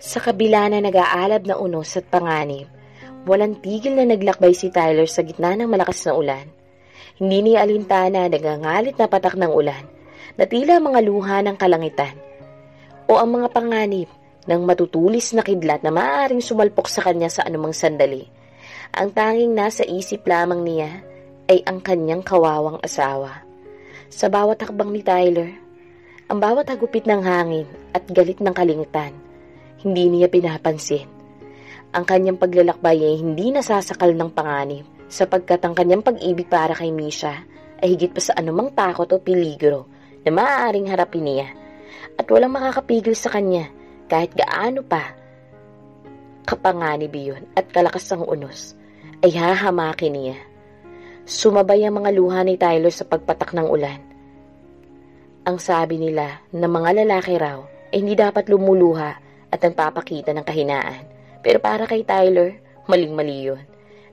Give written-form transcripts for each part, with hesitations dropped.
Sa kabila na nag-aalab na unos at panganib, walang tigil na naglakbay si Tyler sa gitna ng malakas na ulan. Hindi niya alintana nagangalit na patak ng ulan na tila mga luha ng kalangitan o ang mga panganib ng matutulis na kidlat na maaaring sumalpok sa kanya sa anumang sandali. Ang tanging nasa isip lamang niya ay ang kanyang kawawang asawa. Sa bawat hakbang ni Tyler, ang bawat hagupit ng hangin at galit ng kalingitan, hindi niya pinapansin. Ang kanyang paglalakbay ay hindi nasasakal ng panganib sapagkat ang kanyang pag-ibig para kay Misha ay higit pa sa anumang takot o peligro na maaaring harapin niya at walang makakapigil sa kanya kahit gaano pa kapanganib iyon at kalakas ang unos ay hahamakin niya. Sumabay ang mga luha ni Tyler sa pagpatak ng ulan. Ang sabi nila na mga lalaki raw ay hindi dapat lumuluha at nagpapakita ng kahinaan. Pero para kay Tyler, maling-mali yun.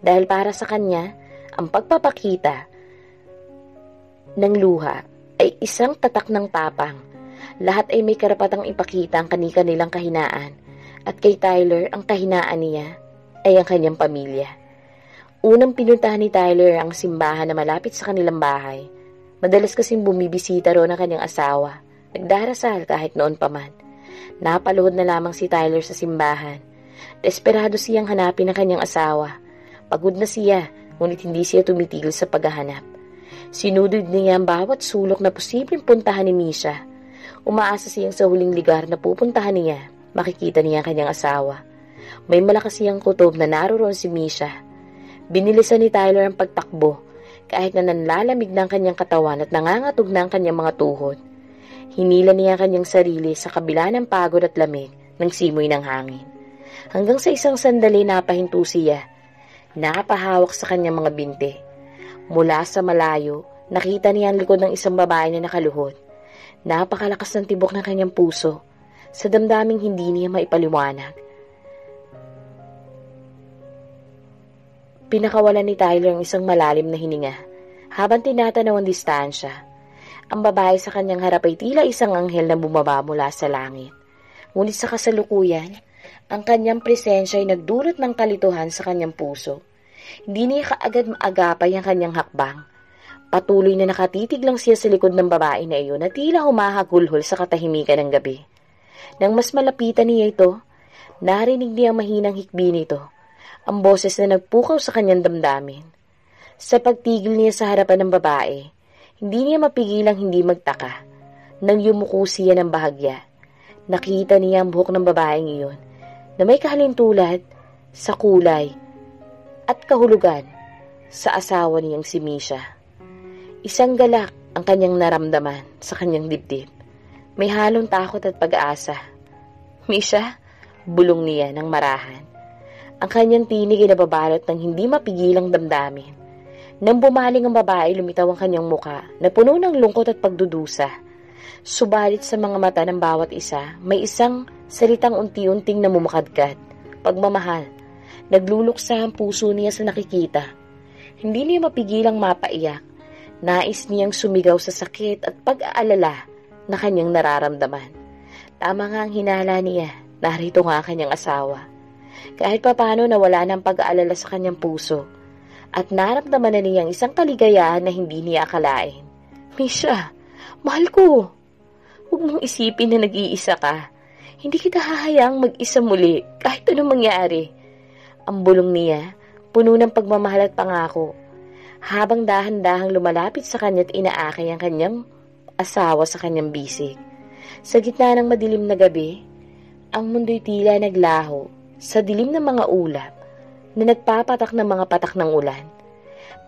Dahil para sa kanya, ang pagpapakita ng luha ay isang tatak ng tapang. Lahat ay may karapatang ipakita ang kani-kanilang kahinaan. At kay Tyler, ang kahinaan niya ay ang kanyang pamilya. Unang pinuntahan ni Tyler ang simbahan na malapit sa kanilang bahay. Madalas kasing bumibisita roon ang kanyang asawa. Nagdarasal kahit noon pa man. Napaluhod na lamang si Tyler sa simbahan. Desperado siyang hanapin ang kanyang asawa. Pagod na siya, ngunit hindi siya tumitigil sa paghahanap. Sinudod niya ang bawat sulok na posibleng puntahan ni Misha. Umaasa siyang sa huling lugar na pupuntahan niya, makikita niya ang kanyang asawa. May malakas siyang kutob na naroon si Misha. Binilisan ni Tyler ang pagtakbo, kahit na nanlalamig ng kanyang katawan at nangangatog na ang kanyang mga tuhod. Hinila niya ang kanyang sarili sa kabila ng pagod at lamig ng simoy ng hangin. Hanggang sa isang sandali napahinto siya, nakapahawak sa kanyang mga binti. Mula sa malayo, nakita niya ang likod ng isang babae na nakaluhod. Napakalakas ng tibok ng kanyang puso, sa damdaming hindi niya maipaliwanag. Pinakawalan ni Tyler ang isang malalim na hininga, habang tinatanaw ang distansya. Ang babae sa kanyang harap ay tila isang anghel na bumaba mula sa langit. Ngunit sa kasalukuyan, ang kanyang presensya ay nagdulot ng kalituhan sa kanyang puso. Hindi niya kaagad maagapay ang kanyang hakbang. Patuloy na nakatitig lang siya sa likod ng babae na iyon na tila humahagulhol sa katahimikan ng gabi. Nang mas malapitan niya ito, narinig niya ang mahinang hikbi nito, ang boses na nagpukaw sa kanyang damdamin. Sa pagtigil niya sa harapan ng babae, hindi niya mapigilang hindi magtaka. Nang yumuko siya ng bahagya, nakita niya ang buhok ng babaeng iyon na may kahalintulad sa kulay at kahulugan sa asawa niyang si Misha. Isang galak ang kanyang naramdaman sa kanyang dibdib. May halong takot at pag-asa. Misha, bulong niya ng marahan. Ang kanyang tinig ay nababalot ng hindi mapigilang damdamin. Nang bumaling ang babae, lumitaw ang kanyang muka na puno ng lungkot at pagdudusa. Subalit sa mga mata ng bawat isa, may isang salitang unti-unting namumakadkad. Pagmamahal. Nagluluksa ang puso niya sa nakikita. Hindi niya mapigilang mapaiyak. Nais niyang sumigaw sa sakit at pag-aalala na kanyang nararamdaman. Tama nga ang hinala niya. Narito nga ang kanyang asawa. Kahit papano nawala ng pag-aalala sa kanyang puso. At naramdaman na niyang isang kaligayahan na hindi niya akalain. Misha, mahal ko. Huwag mong isipin na nag-iisa ka. Hindi kita hahayaang mag-isa muli kahit anong mangyari. Ang bulong niya, puno ng pagmamahal at pangako. Habang dahan-dahang lumalapit sa kanya at inaakay ang kanyang asawa sa kanyang bisig. Sa gitna ng madilim na gabi, ang mundo'y tila naglaho sa dilim ng mga ulap na nagpapatak ng mga patak ng ulan.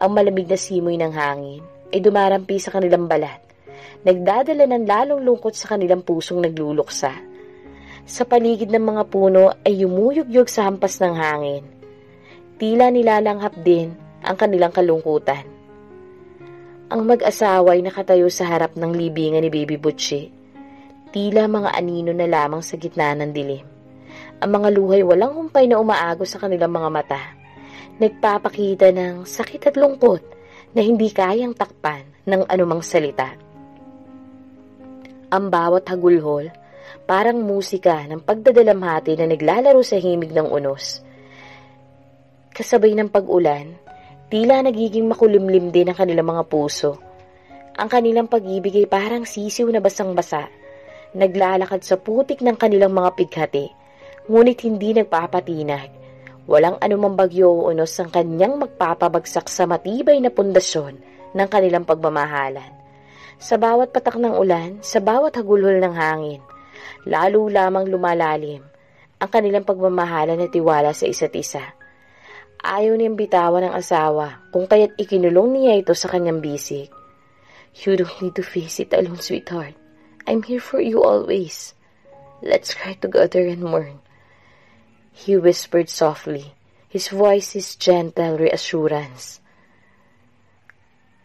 Ang malamig na simoy ng hangin ay dumarampi sa kanilang balat, nagdadala ng lalong lungkot sa kanilang pusong nagluluksa. Sa paligid ng mga puno ay yumuyugyug sa hampas ng hangin. Tila nilalanghap din ang kanilang kalungkutan. Ang mag-asawa ay nakatayo sa harap ng libingan ni Baby Butchie. Tila mga anino na lamang sa gitna ng dilim. Ang mga luhay walang humpay na umaagos sa kanilang mga mata. Nagpapakita ng sakit at lungkot na hindi kayang takpan ng anumang salita. Ang bawat hagulhol parang musika ng pagdadalamhati na naglalaro sa himig ng unos. Kasabay ng pag-ulan, tila nagiging makulimlim din ang kanilang mga puso. Ang kanilang pag-ibig ay parang sisiw na basang-basa, naglalakad sa putik ng kanilang mga pighati, ngunit hindi nagpapatinag. Walang anumang bagyo o unos ang kanyang magpapabagsak sa matibay na pundasyon ng kanilang pagmamahalan. Sa bawat patak ng ulan, sa bawat hagulhol ng hangin, lalo lamang lumalalim ang kanilang pagmamahalan at tiwala sa isa't isa. Ayaw niyang bitawan ng asawa kung kaya't ikinulong niya ito sa kanyang bisig. You don't need to face it alone, sweetheart. I'm here for you always. Let's cry together and mourn. He whispered softly, his voice's gentle reassurance.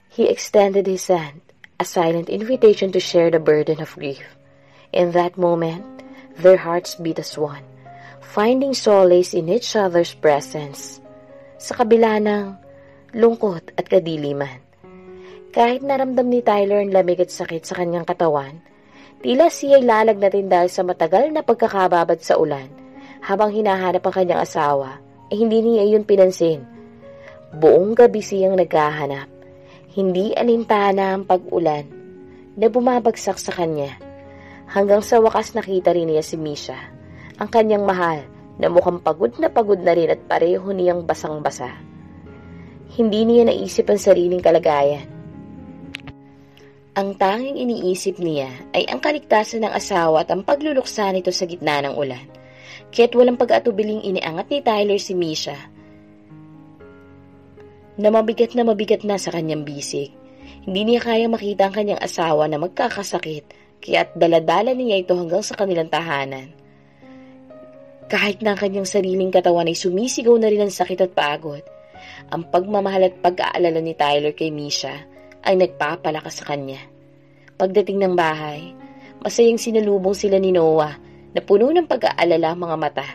He extended his hand, a silent invitation to share the burden of grief. In that moment, their hearts beat as one, finding solace in each other's presence, sa kabila ng lungkot at kadiliman. Kahit naramdam ni Tyler ang lamig at sakit sa kanyang katawan, tila siya'y lalagnatin dahil sa matagal na pagkakababad sa ulan. Habang hinahanap ang kanyang asawa, hindi niya iyon pinansin. Buong gabi siyang naghahanap. Hindi alintana ang pag-ulan na bumabagsak sa kanya. Hanggang sa wakas nakita rin niya si Misha, ang kanyang mahal na mukhang pagod na rin at pareho niyang basang-basa. Hindi niya naisip ang sariling kalagayan. Ang tanging iniisip niya ay ang kaligtasan ng asawa at ang pagluluksa nito sa gitna ng ulan. Kaya't walang pag-atubiling iniangat ni Tyler si Misha na mabigat na sa kanyang bisig. Hindi niya kayang makita ang kanyang asawa na magkakasakit, kaya't daladala niya ito hanggang sa kanilang tahanan. Kahit na ang kanyang sariling katawan ay sumisigaw na rin ng sakit at pagod, ang pagmamahal at pag-aalala ni Tyler kay Misha ay nagpapalakas sa kanya. Pagdating ng bahay, masayang sinalubong sila ni Noah na puno ng pag-aalala ang mga mata.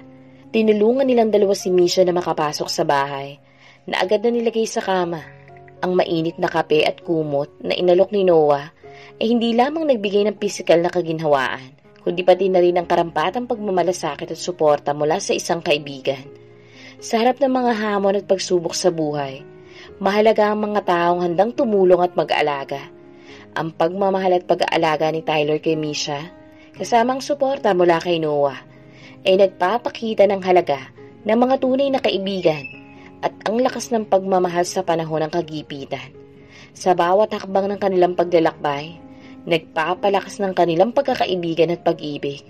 Tinulungan nilang dalawa si Misha na makapasok sa bahay, na agad na nilagay sa kama. Ang mainit na kape at kumot na inalok ni Noah ay hindi lamang nagbigay ng pisikal na kaginhawaan, kundi pati na rin ang karampatang pagmamalasakit at suporta mula sa isang kaibigan. Sa harap ng mga hamon at pagsubok sa buhay, mahalaga ang mga taong handang tumulong at mag-aalaga. Ang pagmamahal at pag-aalaga ni Tyler kay Misha, kasamang suporta mula kay Noah, ay nagpapakita ng halaga ng mga tunay na kaibigan at ang lakas ng pagmamahal sa panahon ng kagipitan. Sa bawat hakbang ng kanilang paglalakbay, nagpapalakas ng kanilang pagkakaibigan at pag-ibig,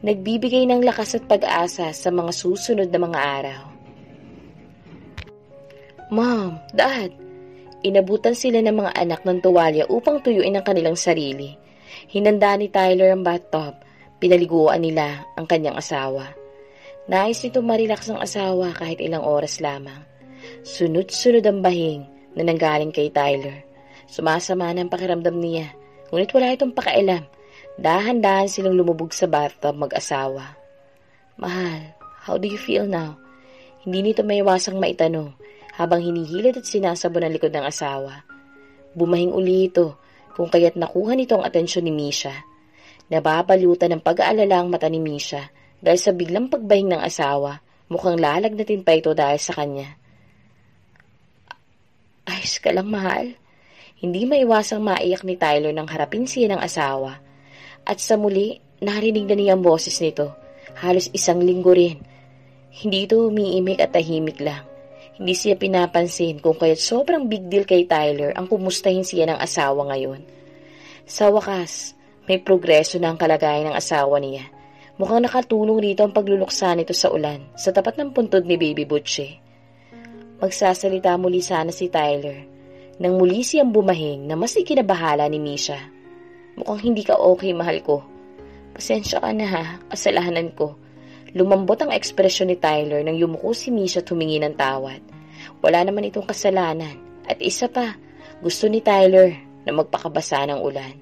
nagbibigay ng lakas at pag-asa sa mga susunod na mga araw. Mom, Dad, inabutan sila ng mga anak ng tuwalya upang tuyuin ang kanilang sarili. Hinanda ni Tyler ang bathtub, pinaliguan nila ang kanyang asawa. Nais nito marilax ang asawa kahit ilang oras lamang. Sunod-sunod ang bahing na nanggaling kay Tyler. Sumasama na ang pakiramdam niya, ngunit wala itong pakialam. Dahan-dahan silang lumubog sa bathtub mag-asawa. Mahal, how do you feel now? Hindi nito maiwasang maitanong habang hinihilid at sinasabon ang likod ng asawa. Bumahing uli ito kung kaya't nakuha nito ang atensyon ni Misha. Nababalutan ng pag-aalala ang mata ni Misha dahil sa biglang pagbahing ng asawa, mukhang lalagnatin pa ito dahil sa kanya. Ayos ka lang, mahal. Hindi maiwasang maiyak ni Tyler nang harapin siya ng asawa. At sa muli, narinig na niya ang boses nito. Halos isang linggo rin. Hindi ito umiimik at tahimik lang. Hindi siya pinapansin kung kaya't sobrang big deal kay Tyler ang kumustahin siya ng asawa ngayon. Sa wakas, may progreso na ang kalagayan ng asawa niya. Mukhang nakatulong rito ang pagluluksa nito sa ulan sa tapat ng puntod ni Baby Butchie. Magsasalita muli sana si Tyler nang muli siyang bumahing na mas ikinabahala ni Misha. Mukhang hindi ka okay, mahal ko. Pasensya ka na ha, kasalanan ko. Lumambot ang ekspresyon ni Tyler nang yumuko si Misha at humingi ng tawad. Wala naman itong kasalanan. At isa pa, gusto ni Tyler na magpakabasa ng ulan.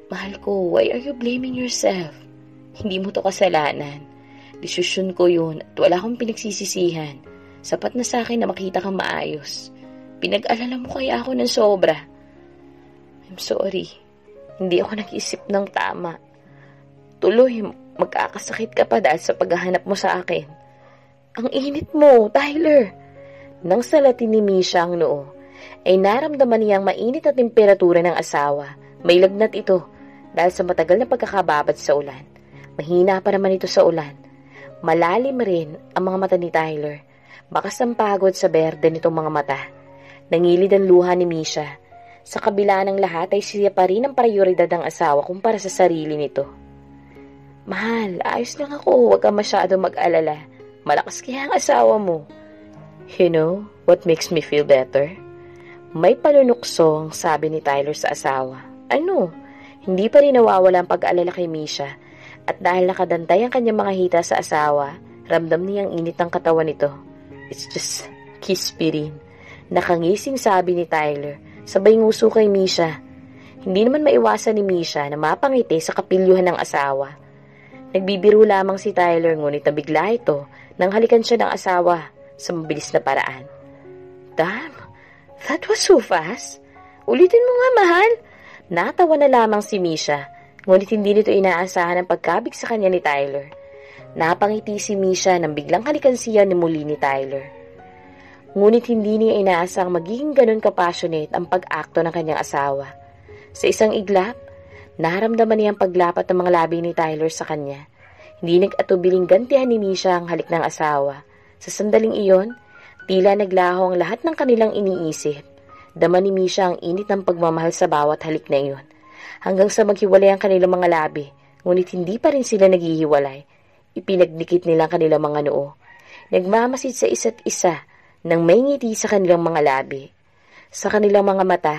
Mahal ko, why are you blaming yourself? Hindi mo to kasalanan. Desisyon ko yun at wala akong pinagsisisihan. Sapat na sa akin na makita kang maayos. Pinag-alala mo kaya ako ng sobra. I'm sorry. Hindi ako nag-isip ng tama. Tuloy, magkakasakit ka pa dahil sa paghahanap mo sa akin. Ang init mo, Tyler. Nang salatin ni Misha ang noo, ay naramdaman niyang mainit na temperatura ng asawa. May lagnat ito dahil sa matagal na pagkakababad sa ulan. Mahina pa naman ito sa ulan. Malalim rin ang mga mata ni Tyler. Bakas ng pagod sa berde nitong mga mata. Nangilid ang luha ni Misha. Sa kabila ng lahat ay siya pa rin ang prioridad ng asawa kumpara sa sarili nito. Mahal, ayos lang ako. Huwag kang masyado mag-alala. Malakas kaya ang asawa mo. You know what makes me feel better? May panunuksong sabi ni Tyler sa asawa. Ano? Hindi pa rin nawawala ang pag-alala kay Misha. At dahil nakadantay ang kanyang mga hita sa asawa, ramdam niyang init ng katawan nito. It's just kispirin. Nakangising sabi ni Tyler. Sabay nguso kay Misha. Hindi naman maiwasan ni Misha na mapangiti sa kapilyuhan ng asawa. Nagbibiro lamang si Tyler ngunit nabigla ito nang halikan siya ng asawa sa mabilis na paraan. Damn, that was so fast. Ulitin mo nga, mahal. Natawa na lamang si Misha, ngunit hindi nito inaasahan ang pagkabig sa kanya ni Tyler. Napangiti si Misha nang biglang halikan siya ni muli ni Tyler. Ngunit hindi niya inaasang magiging ganun ka-passionate ang pag-akto ng kanyang asawa. Sa isang iglap, naramdaman niya ang paglapat ng mga labi ni Tyler sa kanya. Hindi nag-atubiling gantihan ni Misha ang halik ng asawa. Sa sandaling iyon, tila naglaho ang lahat ng kanilang iniisip. Dama ni Misha ang init ng pagmamahal sa bawat halik na iyon. Hanggang sa maghiwalay ang kanilang mga labi, ngunit hindi pa rin sila naghihiwalay. Ipinagdikit nila ang kanilang mga noo. Nagmamasid sa isa't isa nang may ngiti sa kanilang mga labi. Sa kanilang mga mata,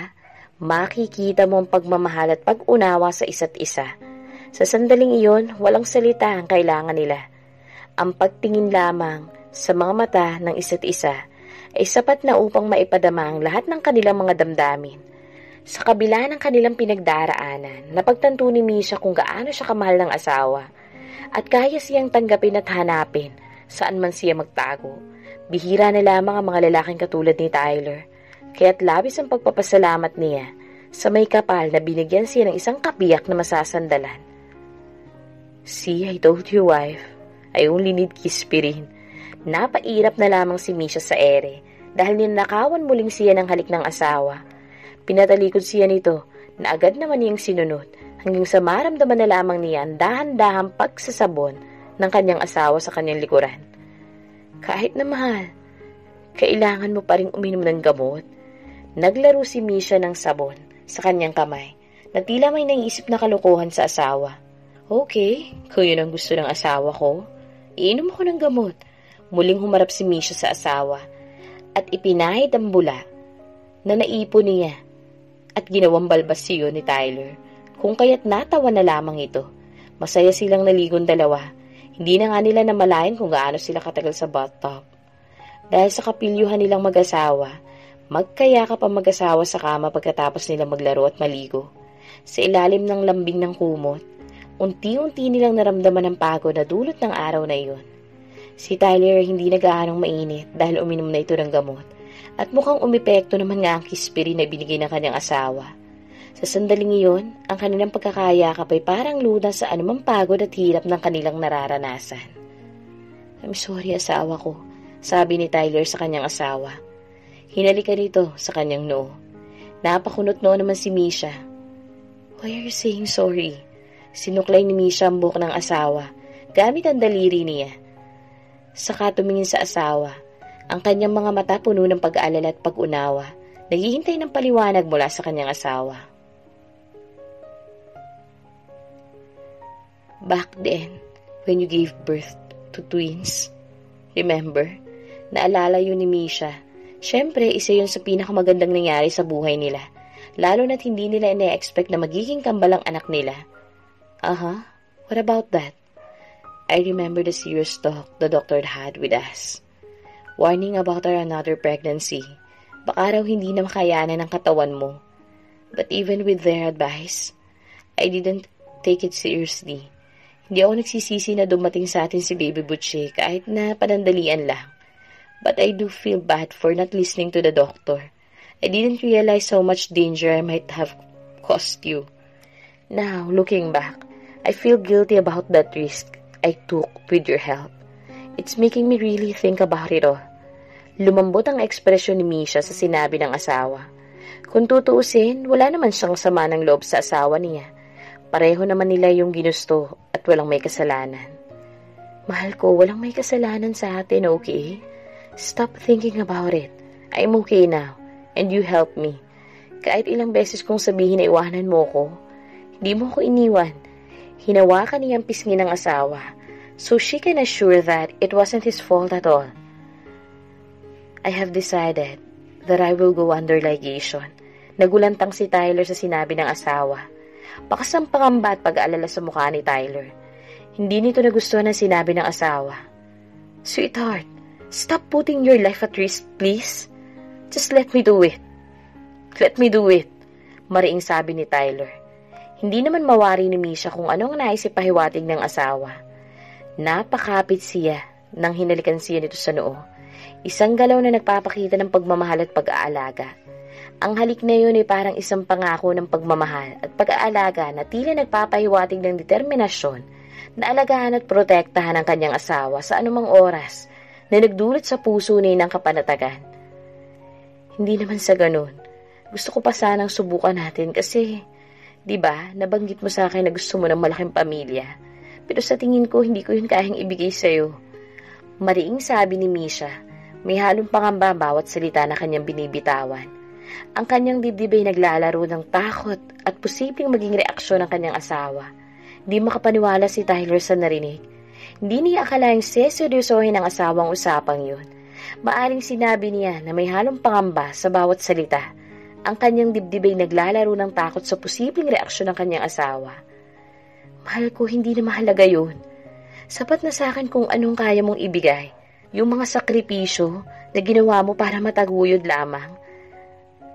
makikita mo ang pagmamahal at pag-unawa sa isa't isa. Sa sandaling iyon, walang salita ang kailangan nila. Ang pagtingin lamang sa mga mata ng isa't isa ay sapat na upang maipadama ang lahat ng kanilang mga damdamin. Sa kabila ng kanilang pinagdaraanan, napagtanto ni Misha kung gaano siya kamahal ng asawa at kaya siyang tanggapin at hanapin saan man siya magtago. Bihira na lamang ang mga lalaking katulad ni Tyler, kaya't labis ang pagpapasalamat niya sa may kapal na binigyan siya ng isang kabiyak na masasandalan. See, I told you, wife, I only need kispirin. Napairap na lamang si Misha sa ere dahil ninakawan muling siya ng halik ng asawa. Pinatalikod siya nito na agad naman niyang sinunod hanggang sa maramdaman na lamang niya ang dahan-dahang pagsasabon ng kanyang asawa sa kanyang likuran. Kahit na mahal, kailangan mo pa rin uminom ng gamot. Naglaro si Misha ng sabon sa kanyang kamay na tila may naisip na kalokohan sa asawa. Okay, kung yun ang gusto ng asawa ko, iinom ako ng gamot. Muling humarap si Misha sa asawa at ipinahid ang bula na naipon niya at ginawang balbasyo ni Tyler. Kung kaya't natawa na lamang ito. Masaya silang naligon dalawa. Hindi na nga nila namalayan kung gaano sila katagal sa bathtub. Dahil sa kapilyuhan nilang mag-asawa, magkayakap ang mag-asawa sa kama pagkatapos nilang maglaro at maligo. Sa ilalim ng lambing ng kumot, unti-unti nilang naramdaman ang pagod na dulot ng araw na iyon. Si Tyler hindi na gaanong mainit dahil uminom na ito ng gamot at mukhang umepekto naman nga ang kispirin na binigay ng kanyang asawa. Sa sandaling iyon, ang kanilang pagkakayakap ay parang lunas sa anumang pagod at hirap ng kanilang nararanasan. I'm sorry, asawa ko, sabi ni Tyler sa kanyang asawa. Hinalikan nito sa kanyang noo. Napakunot noo naman si Misha. Why are you saying sorry? Sinuklay ni Misha ang buhok ng asawa gamit ang daliri niya. Saka tumingin sa asawa. Ang kanyang mga mata puno ng pag-aalala at pag-unawa. Naghihintay ng paliwanag mula sa kanyang asawa. Back then, when you gave birth to twins, remember? Naalala yun ni Misha. Siyempre, isa yun sa pinakamagandang nangyari sa buhay nila. Lalo na't hindi nila ina-expect na magiging kambalang anak nila. What about that? I remember the serious talk the doctor had with us. Warning about our another pregnancy. Baka raw hindi na makayanan ng katawan mo. But even with their advice, I didn't take it seriously. Hindi ako nagsisisi na dumating sa atin si Baby Butchie kahit na panandalian lang. But I do feel bad for not listening to the doctor. I didn't realize how much danger I might have caused you. Now, looking back, I feel guilty about that risk I took with your help. It's making me really think about it all. Lumambot ang ekspresyon ni Misha sa sinabi ng asawa. Kung tutuusin, wala naman siyang sama ng loob sa asawa niya. Pareho naman nila yung ginusto at walang may kasalanan. Mahal ko, walang may kasalanan sa atin, okay? Stop thinking about it. I'm okay now, and you help me. Kahit ilang beses kong sabihin na iwanan mo ko, hindi mo ko iniwan. Hinawakan niyang pisngi ng asawa, so she can assure that it wasn't his fault at all. I have decided that I will go under ligation. Nagulantang si Tyler sa sinabi ng asawa. Bakas ang pangamba at pag-aalala sa mukha ni Tyler. Hindi nito nagustuhan ang sinabi ng asawa. Sweetheart, stop putting your life at risk, please. Just let me do it. Let me do it, mariing sabi ni Tyler. Hindi naman mawari ni Misha kung ano ang naisip pahiwatig ng asawa. Napakapit siya nang hinalikan siya nito sa noo. Isang galaw na nagpapakita ng pagmamahal at pag-aalaga. Ang halik na yun ay parang isang pangako ng pagmamahal at pag-aalaga na tila nagpapahiwatig ng determinasyon na alagaan at protektahan ang kanyang asawa sa anumang oras na nagdulot sa puso niya ng kapanatagan. Hindi naman sa ganun. Gusto ko pa sanang subukan natin kasi, di ba, nabanggit mo sa akin na gusto mo ng malaking pamilya. Pero sa tingin ko, hindi ko yun kayang ibigay sa'yo. Mariing sabi ni Misha, may halong pangamba bawat salita na kanyang binibitawan. Ang kanyang dibdib ay naglalaro ng takot at posibleng maging reaksyon ng kanyang asawa. Di makapaniwala si Tyler sa narinig. Hindi niya akalaing seseryosohin ng asawang usapang yun. Maaring sinabi niya na may halong pangamba sa bawat salita. Ang kanyang dibdib ay naglalaro ng takot sa posibleng reaksyon ng kanyang asawa. Mahal ko, hindi na mahalaga yun. Sapat na sa akin kung anong kaya mong ibigay. Yung mga sakripisyo na ginawa mo para mataguyod lamang.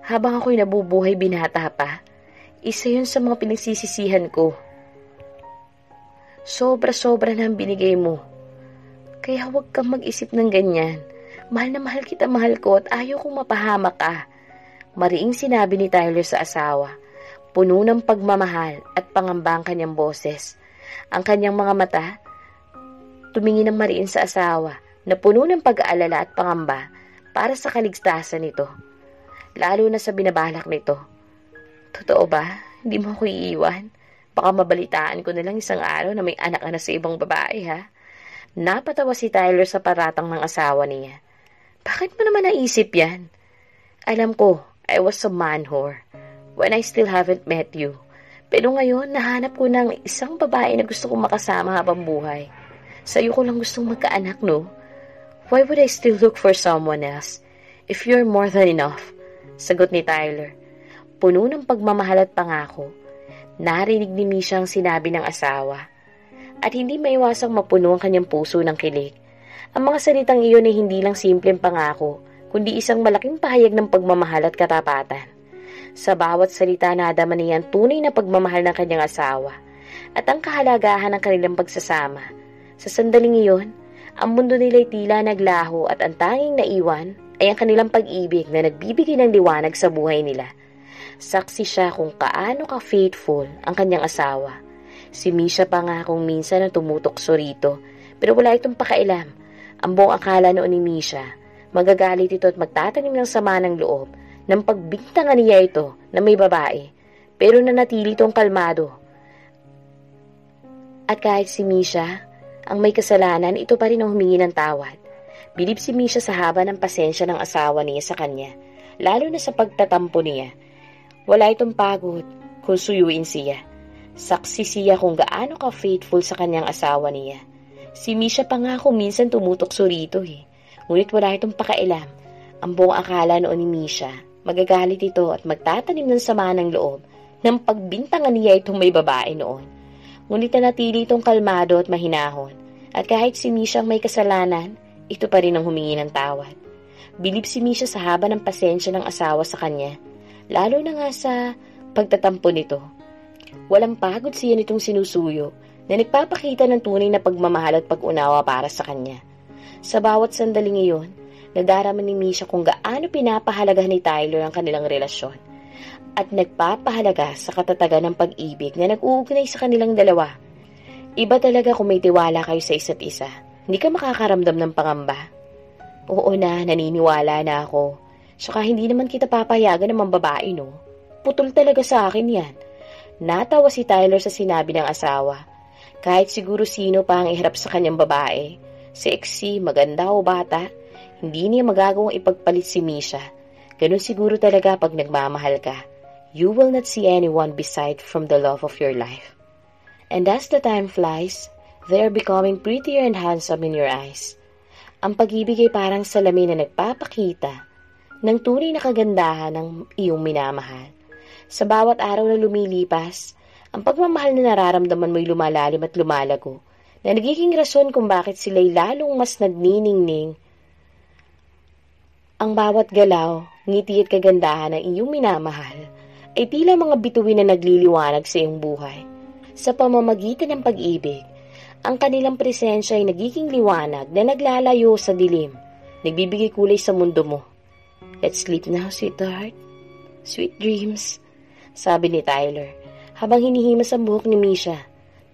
Habang ako'y nabubuhay binata pa, isa yun sa mga pinagsisisihan ko. Sobra-sobra na ang binigay mo. Kaya huwag kang mag-isip ng ganyan. Mahal na mahal kita, mahal ko, at ayaw kong mapahamak ka. Mariing sinabi ni Tyler sa asawa. Puno ng pagmamahal at pangamba ang kanyang boses. Ang kanyang mga mata, tumingin ng mariin sa asawa na puno ng pag-aalala at pangamba para sa kaligtasan nito. Lalo na sa binabalak nito. Totoo ba? Hindi mo ako iiwan? Baka mabalitaan ko na lang isang araw na may anak ka na sa ibang babae, ha? Napatawa si Tyler sa paratang ng asawa niya. Bakit mo naman naisip yan? Alam ko, I was a man whore when I still haven't met you. Pero ngayon, nahanap ko ng isang babae na gusto kong makasama habang buhay. Sa'yo ko lang gustong magkaanak, no? Why would I still look for someone else if you're more than enough? Sagot ni Tyler. Puno ng pagmamahal at pangako. Narinig ni Misha ang sinabi ng asawa. At hindi maiwasang mapuno ang kanyang puso ng kilig. Ang mga salitang iyon ay hindi lang simpleng pangako, kundi isang malaking pahayag ng pagmamahal at katapatan. Sa bawat salita nadama niya ang tunay na pagmamahal ng kanyang asawa at ang kahalagahan ng kanilang pagsasama. Sa sandaling iyon, ang mundo nila'y tila naglaho at ang tanging naiwan ay ang kanilang pag-ibig na nagbibigay ng liwanag sa buhay nila. Saksi siya kung kaano ka-faithful ang kanyang asawa. Si Misha pa nga kung minsan na tumutokso rito, pero wala itong pakailam. Ang buong akala noon ni Misha, magagalit ito at magtatanim ng sama ng loob nang pagbintangan niya ito na may babae, pero nanatili itong kalmado. At kahit si Misha ang may kasalanan, ito pa rin ang humingi ng tawad. Bilib si Misha sa haba ng pasensya ng asawa niya sa kanya, lalo na sa pagtatampo niya. Wala itong pagod kung suyuin siya. Saksi siya kung gaano ka-faithful sa kanyang asawa niya. Si Misha pa nga kung minsan tumutokso rito eh. Ngunit wala itong pakailam. Ang buong akala noon ni Misha, magagalit ito at magtatanim ng sama ng loob nang pagbintangan niya itong may babae noon. Ngunit nanatili itong kalmado at mahinahon. At kahit si Misha ang may kasalanan, ito pa rin ang humingi ng tawad. Bilib si Misha sa haba ng pasensya ng asawa sa kanya, lalo na nga sa pagtatampo nito. Walang pagod siya nitong sinusuyo na nagpapakita ng tunay na pagmamahal at pag-unawa para sa kanya. Sa bawat sandaling iyon, nadarama ni Misha kung gaano pinapahalaga ni Tyler ang kanilang relasyon at nagpapahalaga sa katatagan ng pag-ibig na nag-uugnay sa kanilang dalawa Iba talaga kung may tiwala kayo sa isa't isa. Hindi ka makakaramdam ng pangamba. Oo na, naniniwala na ako. Saka hindi naman kita papayagan ng mambabae, no? Putol talaga sa akin yan. Natawa si Tyler sa sinabi ng asawa. Kahit siguro sino pa ang iharap sa kanyang babae, sexy, maganda o bata, hindi niya magagawang ipagpalit si Misha. Ganun siguro talaga pag nagmamahal ka. You will not see anyone beside from the love of your life. And as the time flies, they are becoming prettier and handsome in your eyes. Ang pag-ibig ay parang salamin na nagpapakita ng tunay na kagandahan ng iyong minamahal. Sa bawat araw na lumilipas, ang pagmamahal na nararamdaman mo'y lumalalim at lumalago, na nagiging rason kung bakit sila'y lalong mas nagniningning. Ang bawat galaw, ngiti at kagandahan ng iyong minamahal ay tila mga bituin na nagliliwanag sa iyong buhay. Sa pamamagitan ng pag-ibig, ang kanilang presensya ay nagiging liwanag na naglalayo sa dilim, nagbibigay kulay sa mundo mo. Let's sleep now, sweetheart. Sweet dreams, sabi ni Tyler, habang hinihimas ang buhok ni Misha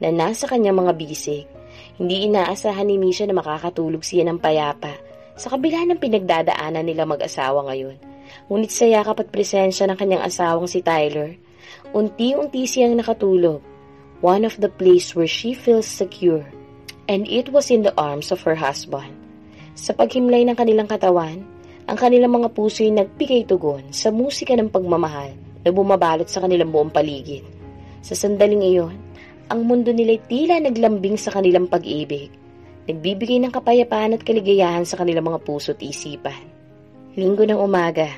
na nasa kanyang mga bisig. Hindi inaasahan ni Misha na makakatulog siya ng payapa sa kabila ng pinagdadaanan nila mag-asawa ngayon. Ngunit sa yakap at presensya ng kanyang asawang si Tyler, unti-unti siyang nakatulog. One of the place where she feels secure, and it was in the arms of her husband. Sa paghimlay ng kanilang katawan, ang kanilang mga puso ay nagbigay tugon sa musika ng pagmamahal na bumabalot sa kanilang buong paligid. Sa sandaling iyon, ang mundo nila'y tila naglambing sa kanilang pag-ibig, nagbibigay ng kapayapaan at kaligayahan sa kanilang mga puso at isipan. Linggo ng umaga,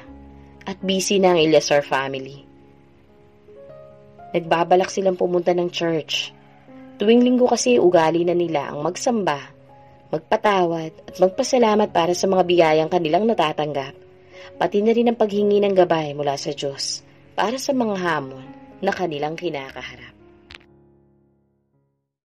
at busy na ang Eleazar family. Nagbabalak silang pumunta ng church. Tuwing linggo kasi ugali na nila ang magsamba, magpatawad at magpasalamat para sa mga biyayang kanilang natatanggap, pati na rin ang paghingi ng gabay mula sa Diyos para sa mga hamon na kanilang kinakaharap.